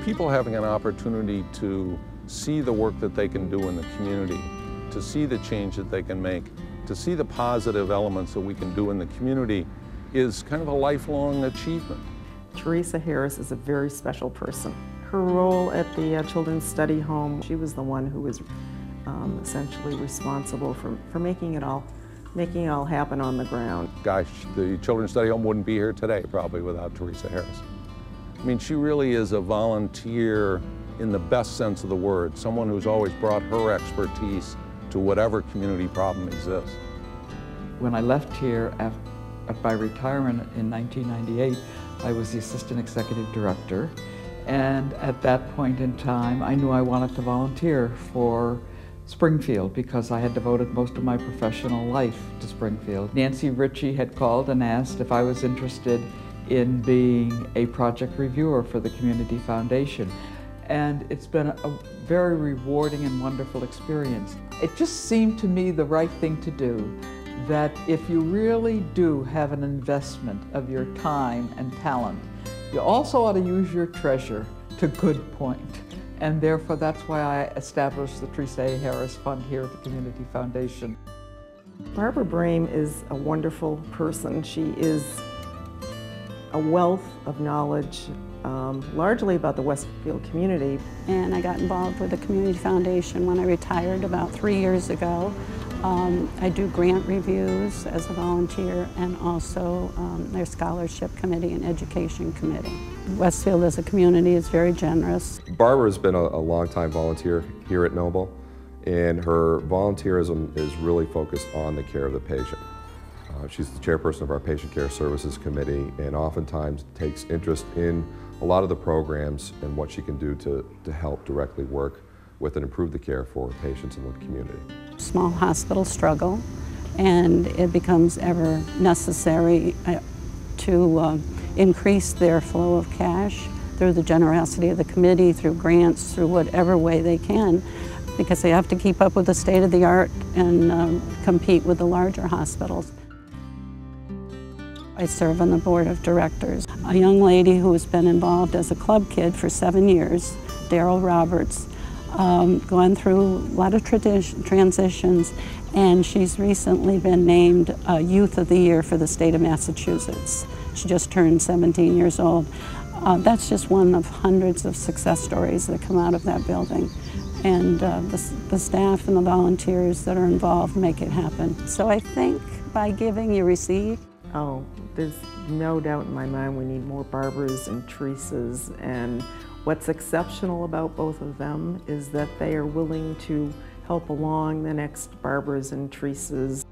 people having an opportunity to see the work that they can do in the community, to see the change that they can make, to see the positive elements that we can do in the community is kind of a lifelong achievement. Teresa Harris is a very special person. Her role at the Children's Study Home, she was the one who was essentially responsible for making it all happen on the ground. Gosh, the Children's Study Home wouldn't be here today probably without Teresa Harris. I mean, she really is a volunteer in the best sense of the word, someone who's always brought her expertise to whatever community problem exists. When I left here by retirement in 1998, I was the assistant executive director, and at that point in time I knew I wanted to volunteer for Springfield because I had devoted most of my professional life to Springfield. Nancy Ritchie had called and asked if I was interested in being a project reviewer for the Community Foundation. And it's been a very rewarding and wonderful experience. It just seemed to me the right thing to do, that if you really do have an investment of your time and talent, you also ought to use your treasure to good point. And therefore that's why I established the Teresa A. Harris Fund here at the Community Foundation. Barbara Brame is a wonderful person. She is a wealth of knowledge, largely about the Westfield community. And I got involved with the Community Foundation when I retired about 3 years ago. I do grant reviews as a volunteer and also their scholarship committee and education committee. Westfield as a community is very generous. Barbara's been a long-time volunteer here at Noble, and her volunteerism is really focused on the care of the patient. She's the chairperson of our Patient Care Services Committee and oftentimes takes interest in a lot of the programs and what she can do to help directly work with and improve the care for patients in the community. Small hospitals struggle, and it becomes ever necessary to increase their flow of cash through the generosity of the committee, through grants, through whatever way they can, because they have to keep up with the state of the art and compete with the larger hospitals. I serve on the board of directors. A young lady who has been involved as a club kid for 7 years, Daryl Roberts, gone through a lot of transitions, and she's recently been named Youth of the Year for the state of Massachusetts. She just turned 17 years old. That's just one of hundreds of success stories that come out of that building. And the staff and the volunteers that are involved make it happen. So I think by giving, you receive. Oh, there's no doubt in my mind we need more Barbaras and Teresas, and what's exceptional about both of them is that they are willing to help along the next Barbaras and Teresas.